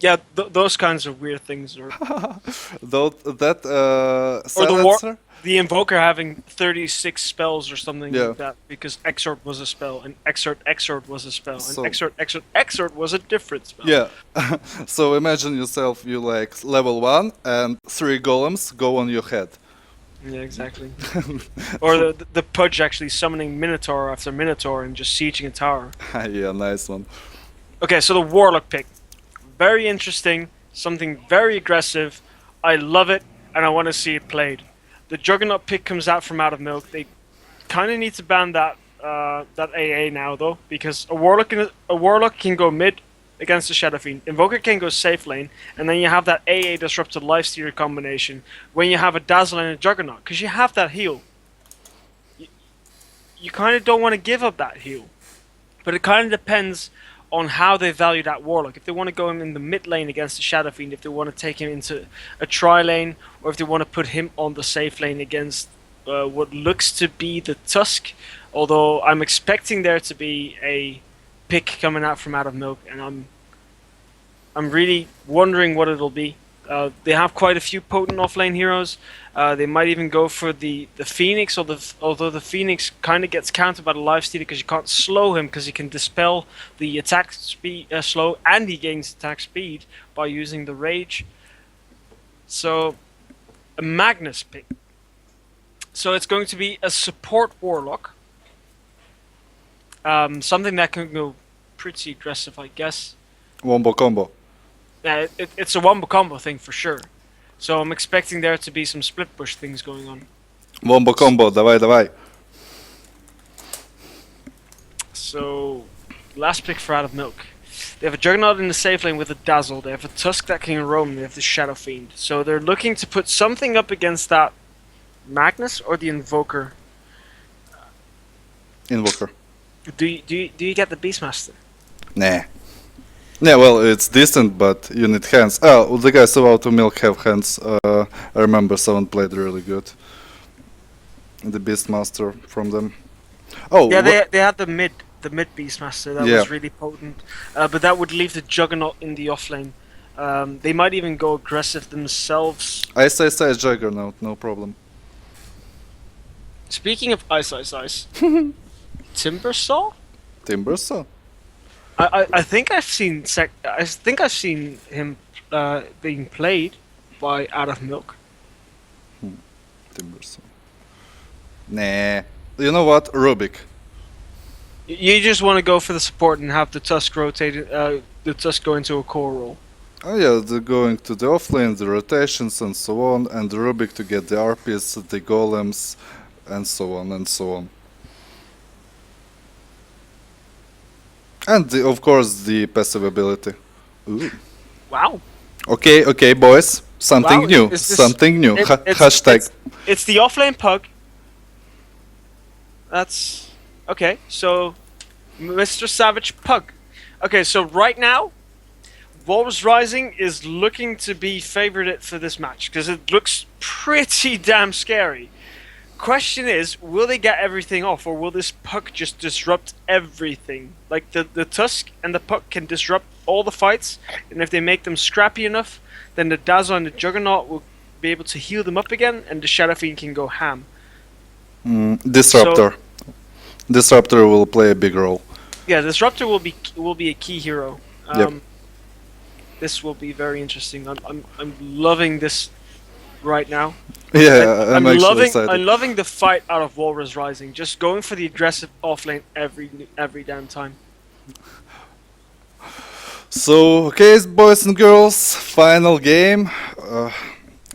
Yeah, those kinds of weird things, Though that or the war, silencer, the invoker having 36 spells or something yeah. like that because exort was a spell and exort was a spell and So exort was a different spell. yeah, so imagine yourself, you like level 1 and 3 golems go on your head. Yeah, exactly. Or the Pudge actually summoning Minotaur after Minotaur and just sieging a tower. Yeah, nice one. Okay, so the Warlock pick, very interesting, something very aggressive. I love it, and I want to see it played. The Juggernaut pick comes out from Out of Milk. They kind of need to ban that AA now though, because a Warlock can go mid against the Shadow Fiend. Invoker can go safe lane, and then you have that AA disrupted Lifestealer combination when you have a Dazzle and a Juggernaut, because you have that heal. You kind of don't want to give up that heal, but it kind of depends on how they value that Warlock. If they want to go him in the mid lane against the Shadow Fiend, if they want to take him into a tri lane, or if they want to put him on the safe lane against what looks to be the Tusk. Although I'm expecting there to be a pick coming out from Out of Milk, and I'm really wondering what it'll be. They have quite a few potent offlane heroes. They might even go for the Phoenix, although the Phoenix kind of gets countered by the Lifestealer because you can't slow him because he can dispel the attack speed slow and he gains attack speed by using the Rage. So a Magnus pick. So it's going to be a support Warlock. Something that can go pretty aggressive, I guess. Wombo combo. It's a wombo combo thing for sure. So I'm expecting there to be some split push things going on. Wombo combo, давай, давай. So, last pick for Out of Milk. They have a Juggernaut in the safe lane with a Dazzle. They have a Tusk that can roam. They have the Shadow Fiend. So they're looking to put something up against that Magnus or the Invoker. Invoker. Do you get the Beastmaster? Nah. Yeah, well, it's decent, but you need hands. Oh, the guys about to milk have hands. I remember someone played really good. The Beastmaster from them. Oh, Yeah, they had the mid Beastmaster that yeah. was really potent, but that would leave the Juggernaut in the offlane. They might even go aggressive themselves. Ice, Juggernaut, no problem. Speaking of Ice, Timbersaw. Timbersaw? I think I think I've seen him being played by Out of Milk. Timbersaw. Nah. You know what? Rubik. You just want to go for the support and have the Tusk rotate, the Tusk go into a core role. Oh yeah, they're going to the offlane, the rotations and so on, and the Rubik to get the RPs, the golems, and so on and so on. And of course the passive ability. Ooh. Wow. Okay, boys. Something Wow. new. Is this? Something new. It's Hashtag. it's the offlane pug. That's okay. So, Mr. Savage Pug. Okay, so right now, Walrus Rising is looking to be favored for this match because it looks pretty damn scary. Question is, will they get everything off, or will this puck just disrupt everything? Like the Tusk and the puck can disrupt all the fights, and if they make them scrappy enough, then the Dazzle and the Juggernaut will be able to heal them up again, and the Shadow Fiend can go ham. Disruptor. So, Disruptor will play a big role. yeah, Disruptor will be a key hero. Yep. This will be very interesting. I'm loving this right now. Yeah, I'm actually loving excited. I'm loving the fight out of Walrus Rising. Just going for the aggressive offlane every damn time. So, okay, boys and girls, final game.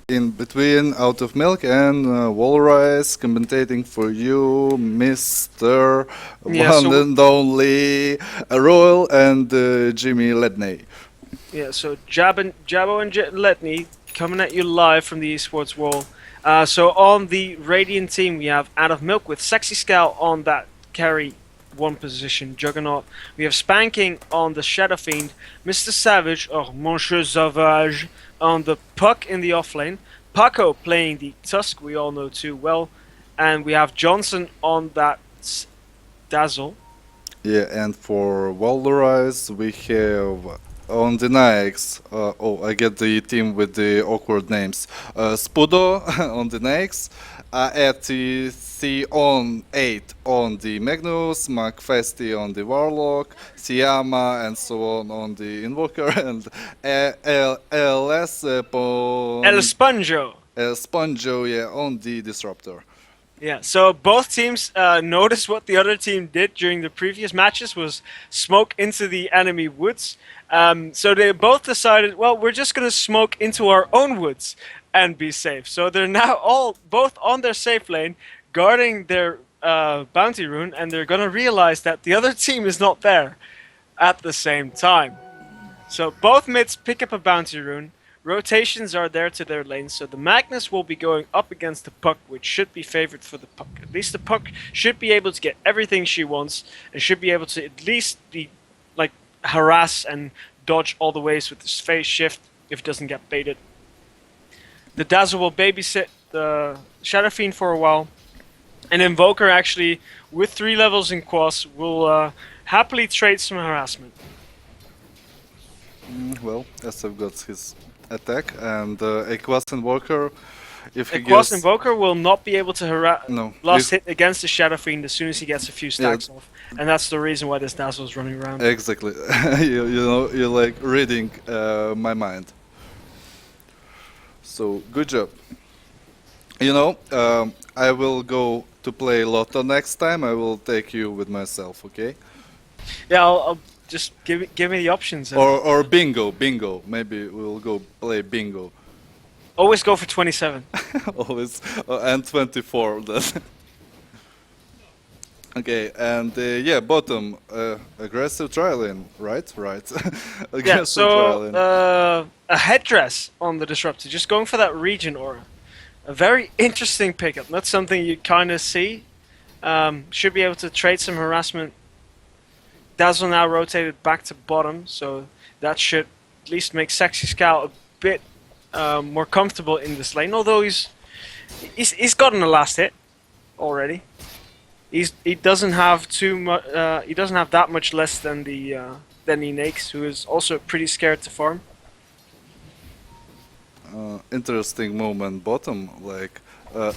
In between Out of Milk and Walrus, commentating for you, Mr. Yeah, One so and Only Royal and Jimmy Ledney. yeah, so Jabbo and Ledney coming at you live from the EsportWall. So on the Radiant team, we have Out of Milk with Sexy Scout on that carry one position, Juggernaut. We have Spanking on the Shadow Fiend, Mr. Savage, or Monsieur Sauvage, on the Puck in the offlane, Paco playing the Tusk, we all know too well, and we have Johnson on that Dazzle. Yeah, and for Walrus, we have on the Nikes, oh, I get the team with the awkward names. Spudo on the Nikes, ATC on 8 on the Magnus, McFesty on the Warlock, Siyama and so on the Invoker, and LS El Sponjo. Sponjo, yeah, on the Disruptor. Yeah, so both teams noticed what the other team did during the previous matches was smoke into the enemy woods. So they both decided, well, we're just going to smoke into our own woods and be safe. So they're now both on their safe lane, guarding their bounty rune, and they're going to realize that the other team is not there at the same time. So both mids pick up a bounty rune. Rotations are there to their lanes, so the Magnus will be going up against the Puck, which should be favored for the Puck. At least the Puck should be able to get everything she wants, and should be able to at least be, like, harass and dodge all the ways with his phase shift if it doesn't get baited. The Dazzle will babysit the Shadow Fiend for a while, and Invoker actually, with 3 levels in Quas, will happily trade some harassment. Well, SF got his attack, and Aquas Invoker, if he Aquas gets... Invoker will not be able to harass No. last hit against the Shadow Fiend as soon as he gets a few stacks off, and that's the reason why this Dazzle is running around. Exactly. you know, you're like reading my mind. So, good job. You know, I will go to play Lotto next time. I will take you with myself, okay? Yeah, I'll just give me the options. Or bingo. Maybe we'll go play bingo. Always go for 27. Always, and 24 then. Okay, and yeah, bottom, aggressive trialing, right? Right. Yeah, so a headdress on the Disruptor, just going for that region aura. A very interesting pickup, not something you kind of see. Should be able to trade some harassment. Dazzle now rotated back to bottom, so that should at least make Sexy Scout a bit more comfortable in this lane. Although he's gotten a last hit already. He doesn't have too much. He doesn't have that much less than the Nakes, who is also pretty scared to farm. Interesting moment bottom, like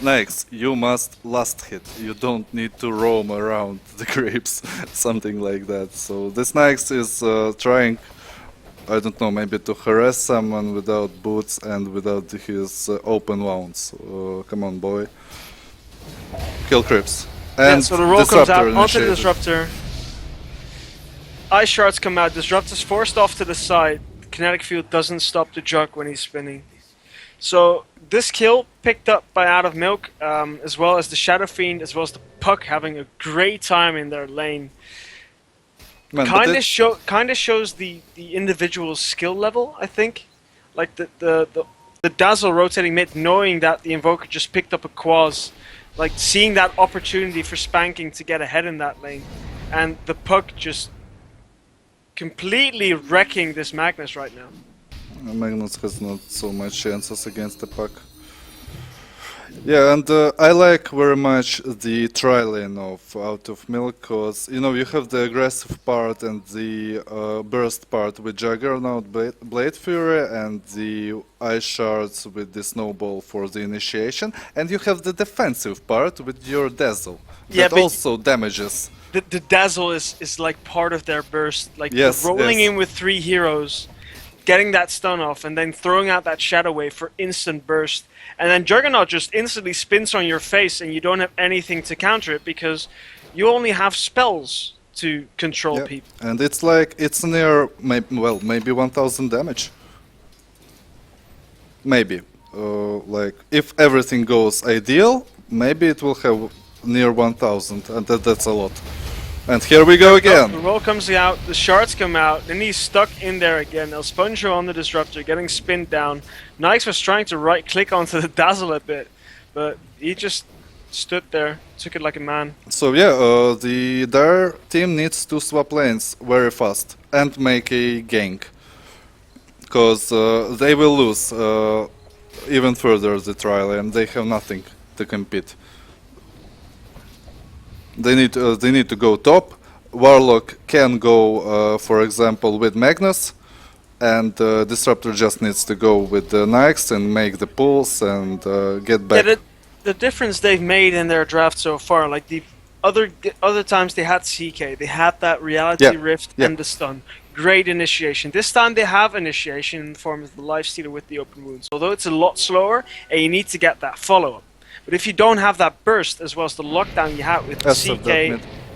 next you must last hit, you don't need to roam around the creeps, something like that. So this next is trying, I don't know, maybe to harass someone without boots and without his open wounds. Come on, boy, kill creeps. And yeah, so the roll comes out onto the initiated. Disruptor. Ice shards come out, Disruptor's forced off to the side. Kinetic field doesn't stop the jug when he's spinning. So this kill picked up by Out of Milk, as well as the Shadow Fiend, as well as the Puck having a great time in their lane. Kind of shows the individual skill level, I think. Like the Dazzle rotating mid, knowing that the Invoker just picked up a Quas, like seeing that opportunity for spanking to get ahead in that lane, and the Puck just completely wrecking this Magnus right now. Magnus has not so much chances against the Puck. Yeah, and I like very much the tri-lane of Out of Milk, because you know you have the aggressive part and the burst part with Juggernaut, Blade Fury, and the Ice Shards with the Snowball for the initiation, and you have the defensive part with your Dazzle that also damages. The Dazzle is like part of their burst, like Yes, rolling yes. in with 3 heroes, getting that stun off, and then throwing out that Shadow Wave for instant burst. And then Juggernaut just instantly spins on your face and you don't have anything to counter it because you only have spells to control Yep. people. And it's like, it's near, maybe 1000 damage. Maybe. Like, if everything goes ideal, maybe it will have near 1000, and that's a lot. And here we go again. The roll comes out, the shards come out, then he's stuck in there again. El Sponjo on the Disruptor, getting spinned down. Nikes was trying to right click onto the Dazzle a bit, but he just stood there, took it like a man. So yeah, their team needs to swap lanes very fast and make a gank. Because they will lose even further the trial and they have nothing to compete. They need to go top. Warlock can go, for example, with Magnus, and Disruptor just needs to go with the Nyx and make the pulls and get back. Yeah, the difference they've made in their draft so far, like the other times they had CK, they had that reality rift and the stun. Great initiation. This time they have initiation in the form of the lifestealer with the open wounds. Although it's a lot slower, and you need to get that follow-up. But if you don't have that burst, as well as the lockdown you had with the CK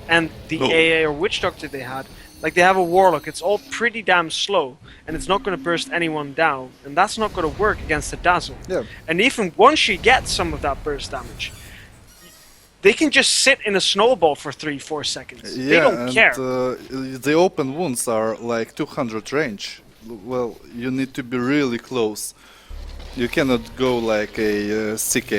and the AA or Witch Doctor they had, like they have a Warlock, it's all pretty damn slow, and it's not going to burst anyone down, and that's not going to work against the Dazzle. Yeah. And even once you get some of that burst damage, they can just sit in a snowball for 3-4 seconds. Yeah, they don't and, care. The open wounds are like 200 range. Well, you need to be really close. You cannot go like a CK,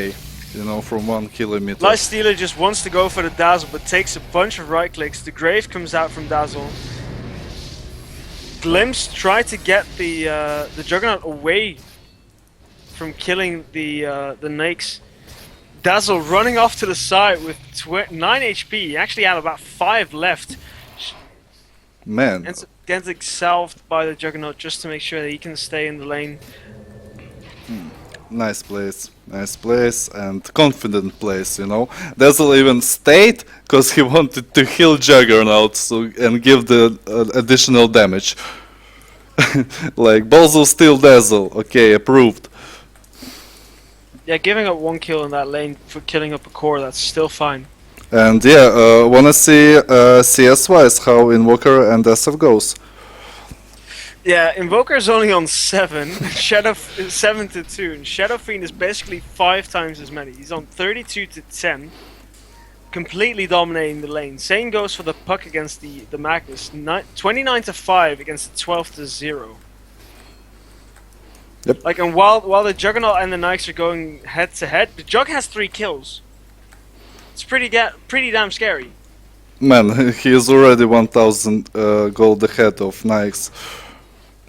you know, from 1 kilometer. Lifestealer just wants to go for the Dazzle, but takes a bunch of right clicks. The Grave comes out from Dazzle. Glimpse tried to get the Juggernaut away from killing the Nakes. Dazzle running off to the side with 9 HP. He actually had about 5 left. Man. Ends up getting salved by the Juggernaut just to make sure that he can stay in the lane. Nice place, and confident place, you know. Dazzle even stayed because he wanted to heal Juggernaut and give the additional damage. Like, Balzo still Dazzle, okay, approved. Yeah, giving up 1 kill in that lane for killing up a core, that's still fine. And yeah, wanna see CS-wise how Invoker and SF goes. Yeah, Invoker's only on 7, Shadow 7 to 2, and Shadow Fiend is basically 5 times as many. He's on 32 to 10, completely dominating the lane. Same goes for the Puck against the Magnus, 29 to 5 against the 12 to 0. Yep. Like, and while the Juggernaut and the Knights are going head to head, the Jug has 3 kills. It's pretty damn scary. Man, he is already 1000 gold ahead of Nyx.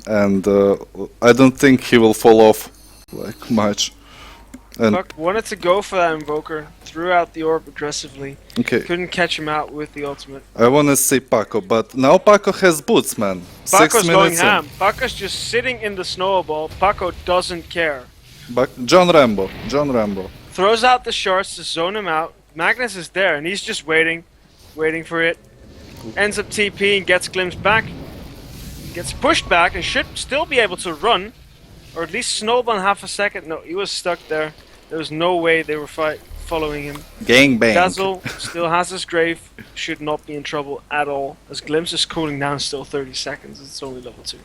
And I don't think he will fall off like much. And Puck wanted to go for that Invoker, threw out the orb aggressively. okay, Couldn't catch him out with the ultimate. I wanna see Paco, but now Paco has boots, man. 6 Paco's going minutes in. ham. Paco's just sitting in the snowball. Paco doesn't care. But John Rambo. Throws out the shards to zone him out. Magnus is there and he's just waiting for it. Ends up TPing, gets Glimpse back. Gets pushed back and should still be able to run. Or at least snowball in half a second. No, he was stuck there. There was no way they were following him. Gangbang. Dazzle still has his Grave. Should not be in trouble at all. As Glimpse is cooling down still 30 seconds. It's only level 2.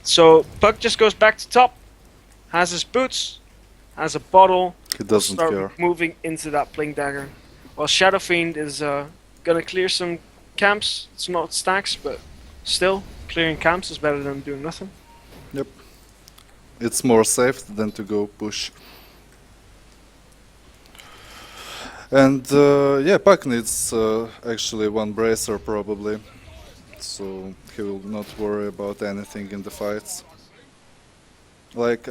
So Puck just goes back to top. Has his boots. Has a bottle. He doesn't start care. moving into that Blink Dagger. While Shadow Fiend is gonna clear some camps. It's not stacks, but still, clearing camps is better than doing nothing. Yep. It's more safe than to go push. And yeah, Puck needs actually 1 bracer probably. So he will not worry about anything in the fights. Like,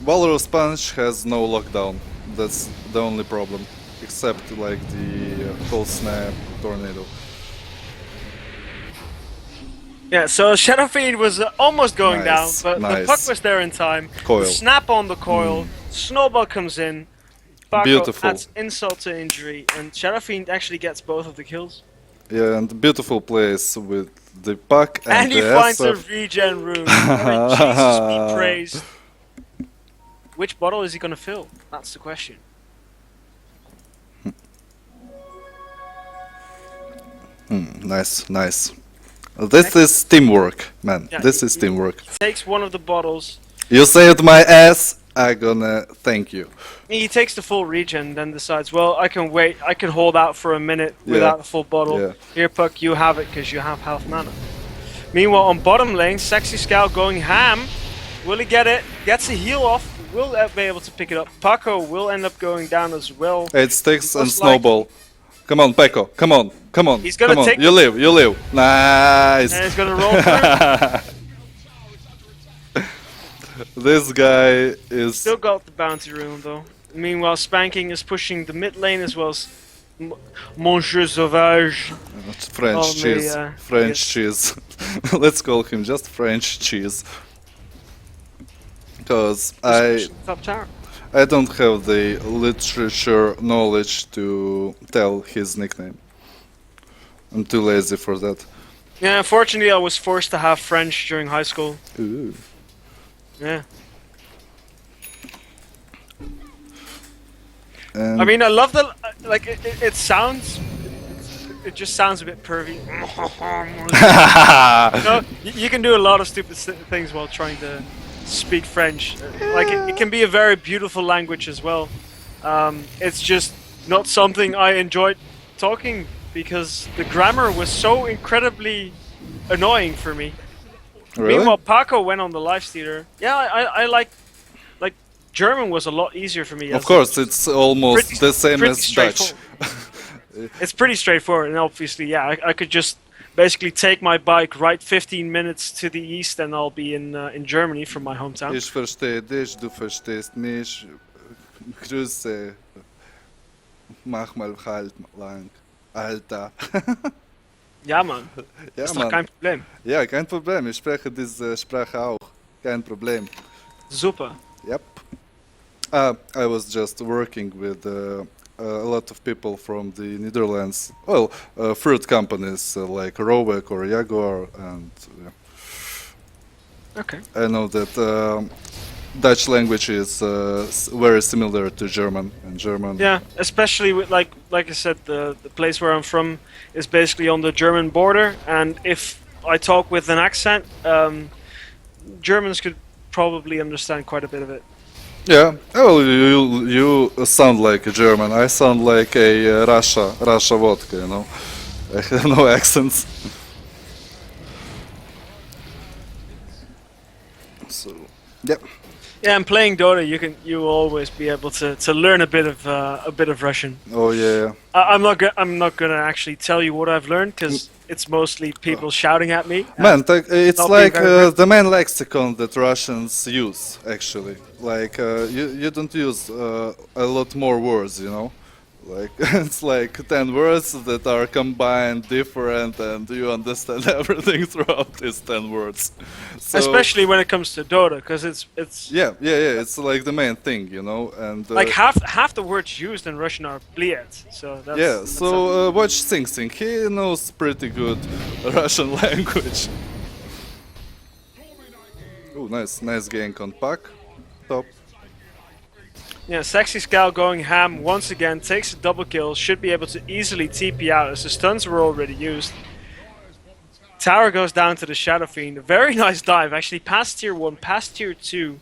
Walrus Punch has no lockdown. That's the only problem. Except like the Cold Snap Tornado. Yeah, so Shadow Fiend was almost going down, Nice, but the Puck was there in time. Coil. Snap on the coil, Snowball comes in, Paco Beautiful. adds insult to injury, and Shadow Fiend actually gets both of the kills. Yeah, and beautiful plays with the Puck and And he the finds a SF. regen rune. I mean, Jesus be praised. Which bottle is he gonna fill? That's the question. Nice. This is teamwork, man. Yeah, This is teamwork. Takes one of the bottles. You saved my ass. I'm gonna thank you. He takes the full regen, then decides, well, I can wait. I can hold out for a minute without the full bottle. Yeah. Here, Puck, you have it because you have half mana. Meanwhile, on bottom lane, Sexy Scout going ham. Will he get it? Gets a heal off. Will be able to pick it up. Paco will end up going down as well. 8 sticks and Most likely. snowball. Come on, Peko. Come on. He's gonna come on. take- You live. Nice. And he's gonna roll through. This guy is Still got the bounty rune though. Meanwhile, Spanking is pushing the mid lane as well as Monsieur Sauvage. French Oh, cheese. mais, French yes. cheese. Let's call him just French cheese. Because Top tower. I don't have the literature knowledge to tell his nickname. I'm too lazy for that. Yeah, unfortunately, I was forced to have French during high school. Ooh. Yeah. And I mean, I love the like. It sounds. It just sounds a bit pervy. No, you can do a lot of stupid things while trying to speak French. Like it can be a very beautiful language as well. It's just not something I enjoyed talking because the grammar was so incredibly annoying for me. really? Meanwhile, Paco went on the live stealer. Yeah, I like German was a lot easier for me. Of course, it's almost pretty- the same pretty as Dutch. It's pretty straightforward, and obviously, yeah, I could just basically take my bike, ride 15 minutes to the east, and I'll be in Germany from my hometown. Ich verstehe dich, du verstehst mich. Grüße. Mach mal halt lang. Alter. Ja, Mann, Ja, ist doch Mann. kein Problem. Ja, kein Problem. Ich spreche diese Sprache auch. Kein Problem. Super. Yep. I was just working with a lot of people from the Netherlands. Well, fruit companies like Rowek or Jaguar, and Okay. I know that Dutch language is very similar to German, and German. Yeah, especially with like I said, the place where I'm from is basically on the German border, and if I talk with an accent, Germans could probably understand quite a bit of it. Yeah. Oh, you sound like a German. I sound like a Russia vodka. You know, I have no accents. So, yep. Yeah, and playing Dota, you will always be able to learn a bit of Russian. Oh yeah. I'm not gonna actually tell you what I've learned because it's mostly people shouting at me. Man, it's not being like very the main lexicon that Russians use, actually. Like, you don't use a lot more words, you know? Like, it's like 10 words that are combined different, and you understand everything throughout these 10 words. So, Especially when it comes to Dota, because it's yeah, it's like the main thing, you know? And like half the words used in Russian are bliet. So that's yeah, that's so watch Sing Sing. He knows pretty good Russian language. Oh, nice gank on Puck. Top. yeah, Sexy Scout going ham once again, takes a double kill, should be able to easily TP out as the stuns were already used. Tower goes down to the Shadow Fiend. A very nice dive, actually past tier 1, past tier 2,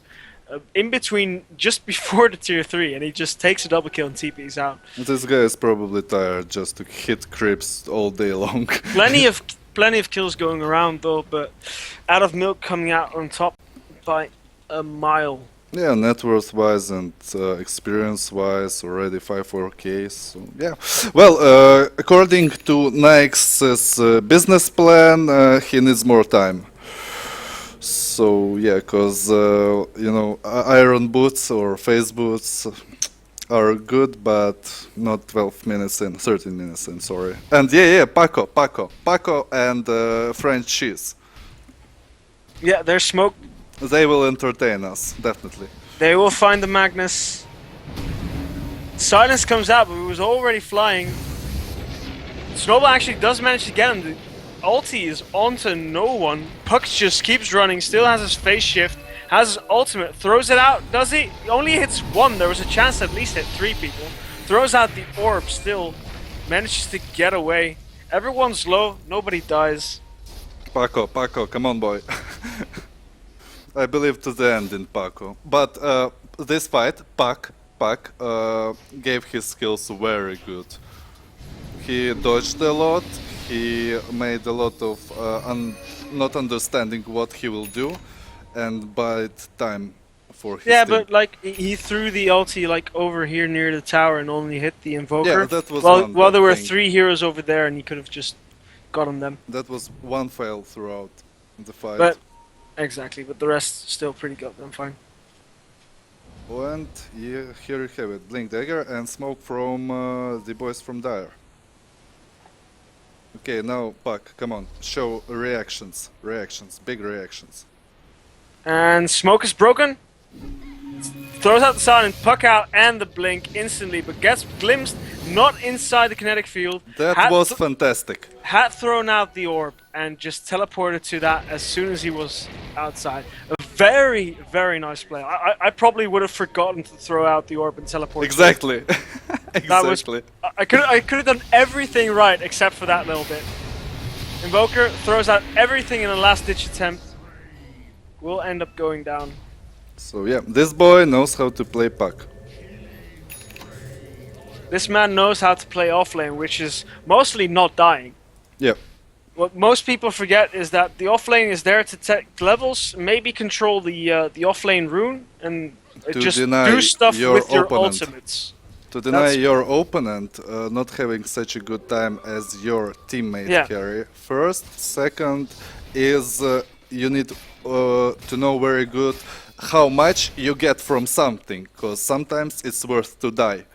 in between just before the tier 3, and he just takes a double kill and TPs out. This guy is probably tired just to hit creeps all day long. Plenty of kills going around though, but Out of Milk coming out on top by a mile. Yeah, net worth wise and experience wise, already 5-4K. So yeah. Well, according to Nike's business plan, he needs more time. So yeah, cause you know, iron boots or face boots are good, but not 12 minutes in, 13 minutes in. Sorry. And yeah, Paco, and French cheese. Yeah, there's smoke. They will entertain us, definitely. They will find the Magnus. Silence comes out, but he was already flying. Snowball actually does manage to get him. The ulti is onto no one. Puck just keeps running, still has his phase shift, has his ultimate, throws it out, does he? He only hits one, there was a chance to at least hit 3 people. Throws out the orb still, manages to get away. Everyone's low, nobody dies. Paco, come on, boy. I believe to the end in Paco. But this fight, Pac gave his skills very good. He dodged a lot, he made a lot of not understanding what he will do, and bide time for his Yeah, team. but like he threw the ulti like over here near the tower and only hit the invoker. Yeah, that was while one while there bad were thing. 3 heroes over there and he could have just gotten them. That was one fail throughout the fight. But exactly, but the rest still pretty goddamn fine. And yeah, here you have it. Blink Dagger and smoke from the boys from Dire. Okay, now Puck, come on, show reactions. Reactions, big reactions. And smoke is broken. Throws out the silent, Puck out, and the blink instantly, but gets glimpsed, not inside the kinetic field. That was fantastic. Had thrown out the orb and just teleported to that as soon as he was outside. A very, very nice play. I probably would have forgotten to throw out the orb and teleport. Exactly. Exactly. I could have done everything right except for that little bit. Invoker throws out everything in a last-ditch attempt. Will end up going down. So yeah, this boy knows how to play Puck. This man knows how to play offlane, which is mostly not dying. Yeah. What most people forget is that the offlane is there to take levels, maybe control the offlane rune, and just do stuff with your ultimates. To deny your opponent not having such a good time as your teammate carry. First, second is you need to know very good how much you get from something, because sometimes it's worth to die.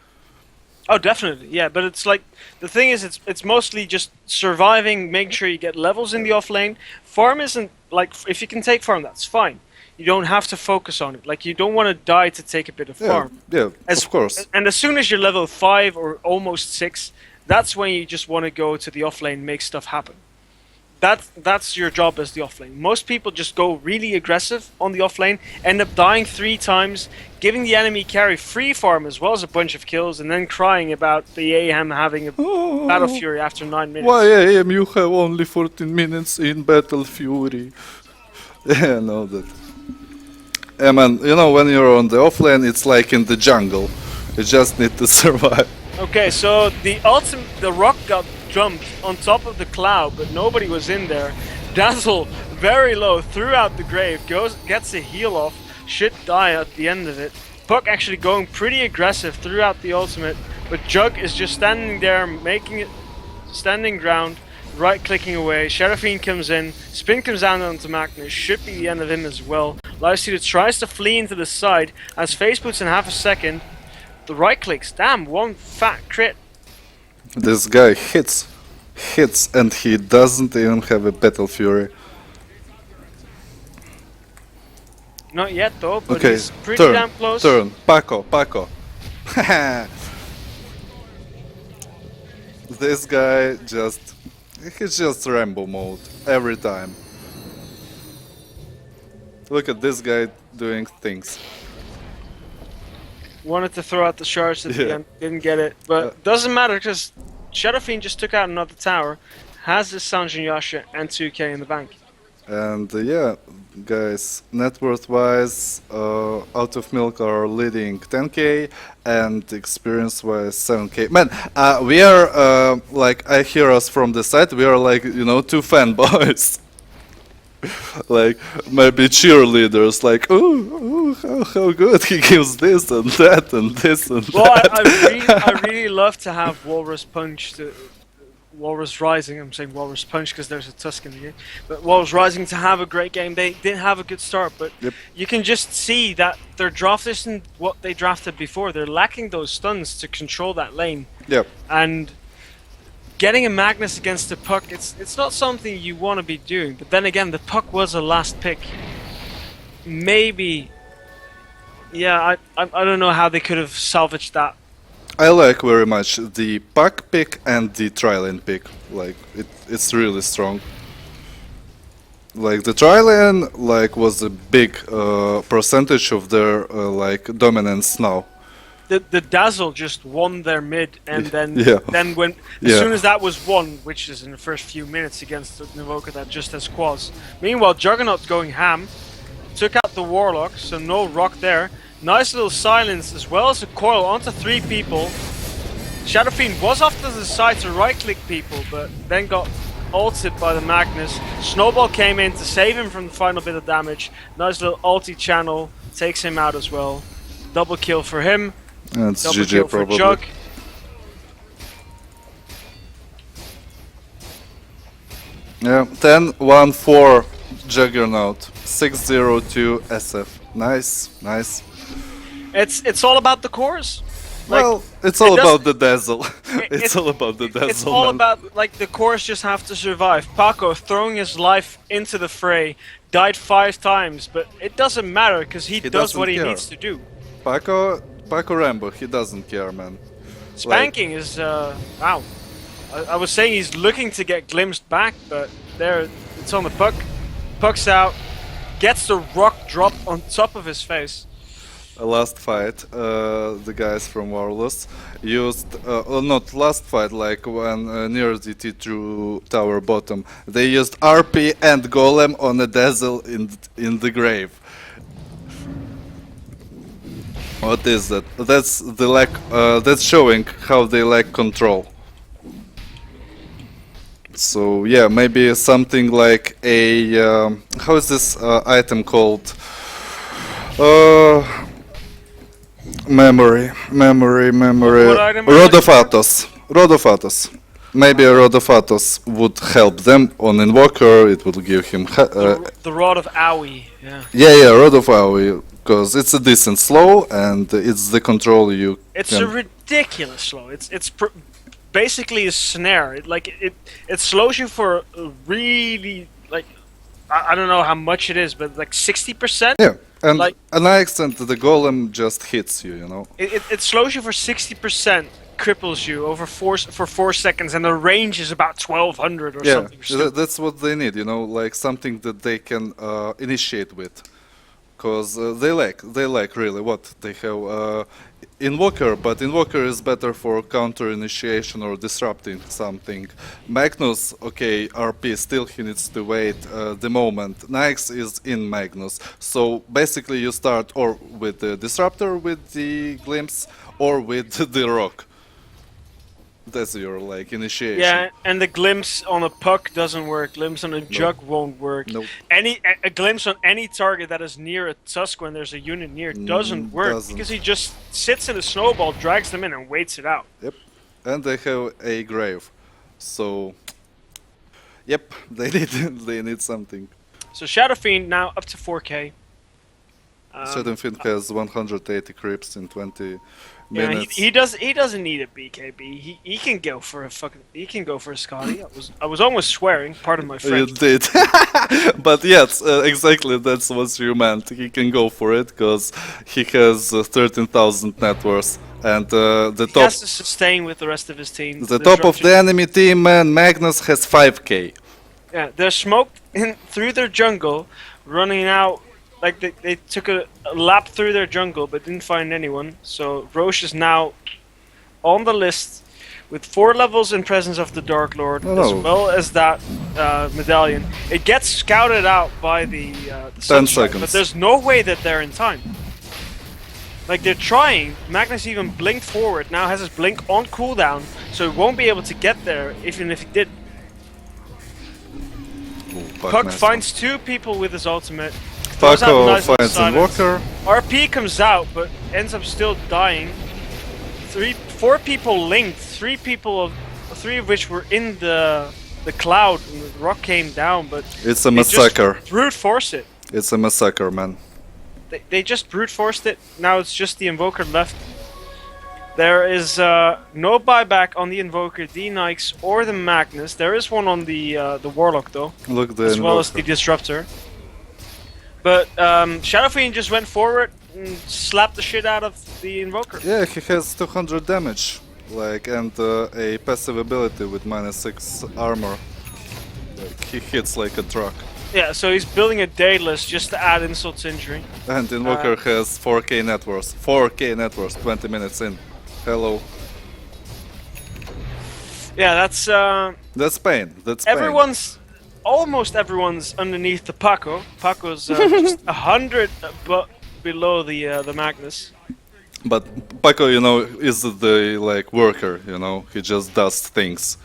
Oh, definitely, yeah. But it's like the thing is, it's mostly just surviving, making sure you get levels in the offlane. Farm isn't like if you can take farm, that's fine. You don't have to focus on it. Like you don't want to die to take a bit of farm. Yeah, of course. And as soon as you're level 5 or almost 6, that's when you just want to go to the offlane, make stuff happen. That's your job as the offlane. Most people just go really aggressive on the offlane, end up dying 3 times, giving the enemy carry free farm as well as a bunch of kills, and then crying about the AM having a Battle Fury after 9 minutes. Why AM you have only 14 minutes in Battle Fury? Yeah, I know that. Yeah man, you know when you're on the offlane it's like in the jungle. You just need to survive. Okay, so the rock got jumped on top of the cloud, but nobody was in there. Dazzle, very low, threw out the grave, gets a heal off, should die at the end of it. Puck actually going pretty aggressive throughout the ultimate, but Jug is just standing there, making it standing ground, right-clicking away. Shadowfiend comes in, spin comes down onto Magnus, should be the end of him as well. Lifestealer tries to flee into the side, as face boots in half a second. The right clicks, damn, one fat crit. This guy hits, and he doesn't even have a Battle Fury. Not yet though, but okay, he's pretty damn close. Turn, Paco. This guy he's just Rambo mode every time. Look at this guy doing things. Wanted to throw out the shards at the end, didn't get it, but doesn't matter because Shadowfiend just took out another tower, has his Sanjin Yasha and 2k in the bank. And yeah, guys, net worth wise, Out of Milk are leading 10k and experience wise 7k. Man, we are like, I hear us from the side, we are like, you know, 2 fanboys. Like maybe cheerleaders, like how good he gives this and that and this and that. I really love to have Walrus Punch, Walrus Rising. I'm saying Walrus Punch because there's a Tusk in the game, but Walrus Rising to have a great game. They didn't have a good start, but you can just see that their draft isn't what they drafted before. They're lacking those stuns to control that lane. Yep. And getting a Magnus against the Puck, it's not something you want to be doing. But then again, the Puck was a last pick. Maybe, yeah, I don't know how they could have salvaged that. I like very much the Puck pick and the tri-lane pick. Like it's really strong. Like the tri-lane like was a big percentage of their like dominance now. The Dazzle just won their mid, and then when as soon as that was won, which is in the first few minutes against the Invoker that just has quads. Meanwhile, Juggernaut's going ham, took out the Warlock, so no rock there. Nice little silence as well as a coil onto 3 people. Shadowfiend was off to the side to right-click people, but then got ulted by the Magnus. Snowball came in to save him from the final bit of damage. Nice little ulti channel, takes him out as well. Double kill for him. That's Double GG kill probably. for Jug. Yeah, 10-1-4 Juggernaut, 6-0-2 SF. Nice, nice. It's all about the cores. Like, Well, it's all it about the dazzle. It's it's all about the dazzle, it's all man. about like the cores just have to survive. Paco throwing his life into the fray, died 5 times, but it doesn't matter because he does what doesn't he care. needs to do. Paco Rambo, he doesn't care, man. Spanking is wow. I was saying he's looking to get glimpsed back, but there it's on the puck. Puck's out. Gets the rock drop on top of his face. Last fight, the guys from Walrus used, well, not last fight, like when near DT through tower bottom, they used RP and Golem on a dazzle in the grave. What is that? That's the lack. That's showing how they lack control. So yeah, maybe something like a how is this item called? Memory. What item? Rodofatos. Maybe a Rodofatos would help them on Invoker. It would give him. The Rod of Aoi. Yeah. Yeah, Rod of Aoi, because it's a decent slow and it's the control you. It's can. a ridiculous slow. It's basically a snare. It slows you for a really like I don't know how much it is, but like 60%. Yeah, and like an extent the golem just hits you, you know. It slows you for 60%, cripples you over for 4 seconds, and the range is about 1200 or something. That's what they need, you know, like something that they can initiate with, because they lack really what they have. Invoker, but Invoker is better for counter initiation or disrupting something. Magnus, okay, RP, still he needs to wait the moment. Nyx is in Magnus, so basically you start or with the disruptor with the glimpse or with the rock. That's your like initiation. Yeah, and the glimpse on a puck doesn't work. Glimpse on a jug won't work. Nope. A glimpse on any target that is near a tusk when there's a unit near doesn't work because he just sits in a snowball, drags them in, and waits it out. Yep, and they have a grave, so yep, they need something. So Shadow Fiend now up to 4K. Shadow Fiend has 180 creeps in 20 Yeah, minutes. he doesn't need a BKB. He can go for a Scotty. I was almost swearing. Pardon my You French. did, but yes, exactly. That's what you meant. He can go for it because he has 13,000 net worth, and the He top, has to sustain with the rest of his team. the top of the enemy team, man, Magnus has 5k. Yeah, they're smoked in through their jungle, running out. Like they took a lap through their jungle but didn't find anyone. So Roche is now on the list with 4 levels in presence of the Dark Lord, as well as that medallion. It gets scouted out by the 10 Sunstrike, seconds. but there's no way that they're in time. Like they're trying. Magnus even blinked forward. Now has his blink on cooldown, so he won't be able to get there even if he did. Puck finds 2 people with his ultimate. Paco finds Invoker. RP comes out, but ends up still dying. 4 people linked. 3 of which were in the cloud. And the rock came down, but It's a massacre. Just brute force it. It's a massacre, man. They just brute forced it. Now it's just the Invoker left. There is no buyback on the Invoker, the Nyx, or the Magnus. There is one on the Warlock though, Look, the as well as Invoker. the Disruptor. But Shadow Fiend just went forward and slapped the shit out of the Invoker. Yeah, he has 200 damage, like, and a passive ability with -6 armor. Like, he hits like a truck. Yeah, so he's building a Daedalus just to add insult to injury. And Invoker has 4k net worth. 4k net worth, 20 minutes in. Hello. Yeah, that's That's pain. That's pain. almost everyone's underneath the Paco. Paco's just 100 below the Magnus. But Paco, you know, is the like worker. You know, he just does things.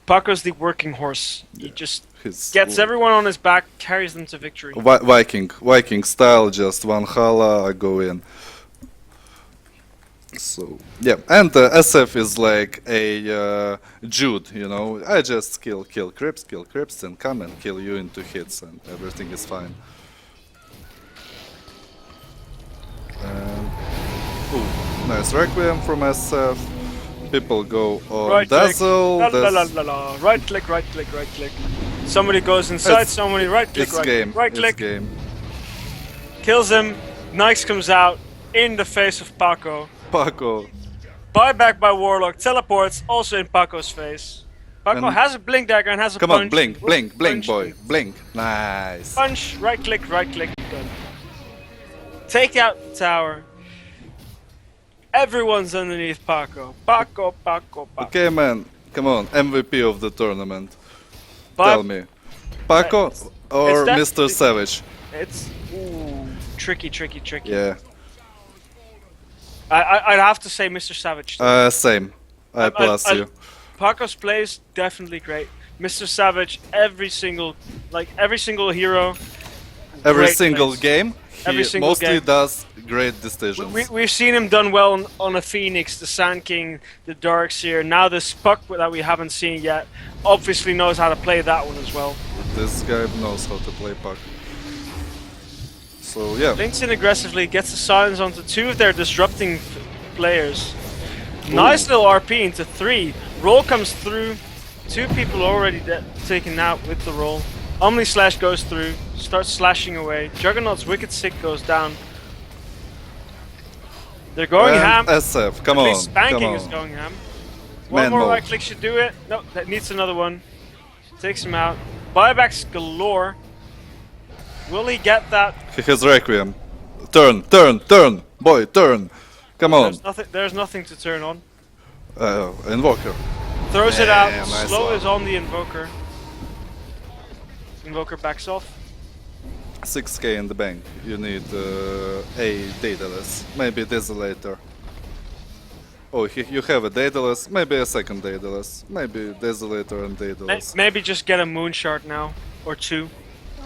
Paco's the working horse. He just He's gets everyone on his back, carries them to victory. Viking style. Just one hala, I go in. So yeah, and SF is like a Jude, you know. I just kill creeps, and come and kill you in 2 hits, and everything is fine. Nice Requiem from SF. People go on Right click. Dazzle. La, la, la, la, la. Right click, right click, right click. Somebody goes inside, somebody right click, It's right game. click, right It's click. game. Kills him. Nyx comes out in the face of Paco. Paco. Buyback by Warlock. Teleports also in Paco's face. Paco And- has a blink dagger and has a Come punch. on, blink, blink, blink, Punch. boy. Blink. Nice. Punch, right click, good. Take out the tower. Everyone's underneath Paco. Paco. Okay, man. Come on. MVP of the tournament. But Tell me. Paco or it's Mr. Savage? It's tricky. Yeah. I'd have to say Mr. Savage. Same. I plus you. Paco's plays definitely great. Mr. Savage, every single hero. Every great single plays. game, Every he single mostly game. does great decisions. We've seen him done well on a Phoenix, the Sand King, the Darkseer. Now this Puck that we haven't seen yet, obviously knows how to play that one as well. This guy knows how to play puck. So yeah. Links in aggressively, gets the silence onto two of their disrupting players. Nice little RP into 3. Roll comes through. 2 people already taken out with the roll. Omni Slash goes through, starts slashing away. Juggernaut's Wicked Sick goes down. They're going ham. SF, come At on, least Spanking come on. is going ham. One Man more mode. right click should do it. No, that needs another one. Takes him out. Buybacks galore. Will he get that? He has Requiem. Turn, boy, turn. Come on. There's nothing to turn on. Invoker. Throws it out. Nice Slow one. is on the Invoker. Invoker backs off. 6k in the bank. You need a Daedalus. Maybe Desolator. Oh, you have a Daedalus. Maybe a second Daedalus. Maybe Desolator and Daedalus. Maybe just get a Moon Shard now. Or 2.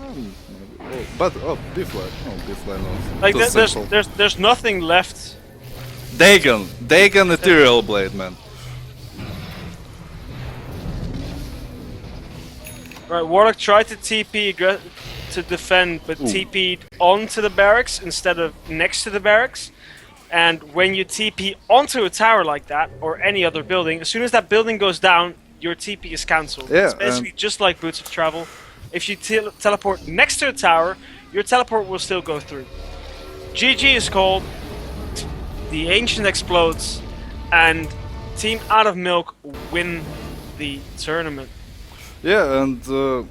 B-fly. Oh, B-fly no. Like Too simple. there's nothing left. Dagon Ethereal Blade, man. Right, Warlock tried to TP to defend, but TP'd onto the barracks instead of next to the barracks. And when you TP onto a tower like that, or any other building, as soon as that building goes down, your TP is cancelled. Yeah, It's basically just like Boots of Travel. If you teleport next to a tower, your teleport will still go through. GG is called, the Ancient explodes, and Team Out of Milk win the tournament. Yeah, and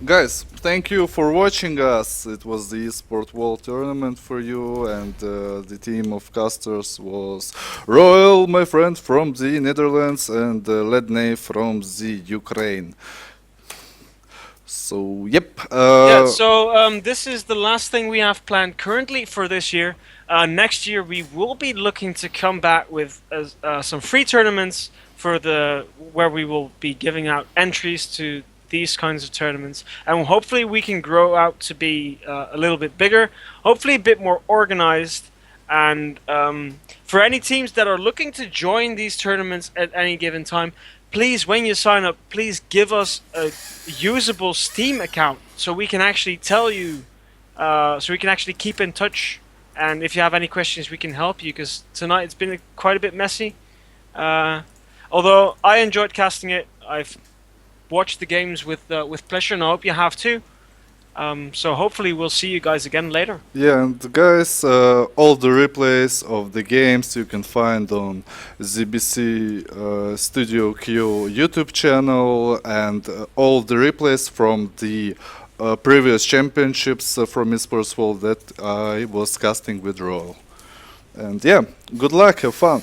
guys, thank you for watching us. It was the EsportWall tournament for you, and the team of casters was Royal, my friend from the Netherlands, and Ledney from the Ukraine. So, yep. This is the last thing we have planned currently for this year. Next year we will be looking to come back with some free tournaments for where we will be giving out entries to these kinds of tournaments, and hopefully we can grow out to be a little bit bigger, hopefully a bit more organized. And for any teams that are looking to join these tournaments at any given time, please, when you sign up, please give us a usable Steam account so we can actually tell you, so we can actually keep in touch. And if you have any questions, we can help you, because tonight it's been quite a bit messy. Although I enjoyed casting it, I've watched the games with pleasure, and I hope you have too. So hopefully we'll see you guys again later. Yeah, and guys, all the replays of the games you can find on zbcstudioQ YouTube channel, and all the replays from the previous championships from EsportsWall that I was casting with Royal. And yeah, good luck, have fun.